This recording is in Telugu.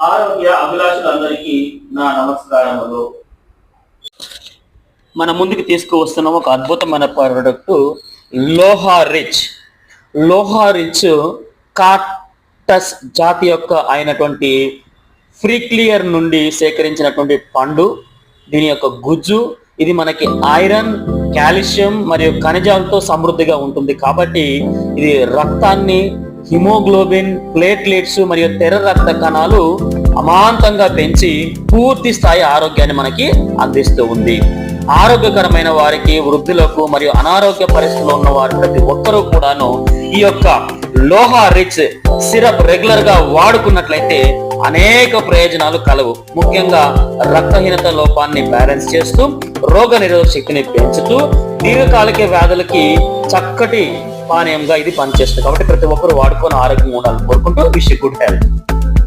ఆరోగ్య అభిలాషులందరికీ నా నమస్కారములు. మన ముందుకు తీసుకువస్తున్న ఒక అద్భుతమైన ప్రోడక్ట్ లోహా రిచ్. లోహా రిచ్ కాక్టస్ జాతి యొక్క అయినటువంటి ఫ్రీక్లియర్ నుండి సేకరించినటువంటి పండు. దీని యొక్క గుజ్జు ఇది మనకి ఐరన్, కాల్షియం మరియు ఖనిజాలతో సమృద్ధిగా ఉంటుంది. కాబట్టి ఇది రక్తాన్ని, హిమోగ్లోబిన్, ప్లేట్లెట్స్ మరియు తెర రక్త కణాలు అమాంతంగా పెంచి పూర్తి స్థాయి ఆరోగ్యాన్ని మనకి అందిస్తూ ఉంది. ఆరోగ్యకరమైన వారికి, వృద్ధులకు మరియు అనారోగ్య పరిస్థితుల్లో ఉన్న వారు ప్రతి ఒక్కరూ కూడాను ఈ యొక్క లోహా రిచ్ సిరప్ రెగ్యులర్ గా వాడుకున్నట్లయితే అనేక ప్రయోజనాలు కలవు. ముఖ్యంగా రక్తహీనత లోపాన్ని బ్యాలెన్స్ చేస్తూ, రోగ నిరోధక శక్తిని పెంచుతూ, దీర్ఘకాలిక వ్యాధులకి చక్కటి పానీయంగా ఇది పనిచేస్తుంది. కాబట్టి ప్రతి ఒక్కరు వాడుకొని ఆరోగ్యంగా ఉండాలని కోరుకుంటూ విష్ గుడ్ హెల్త్.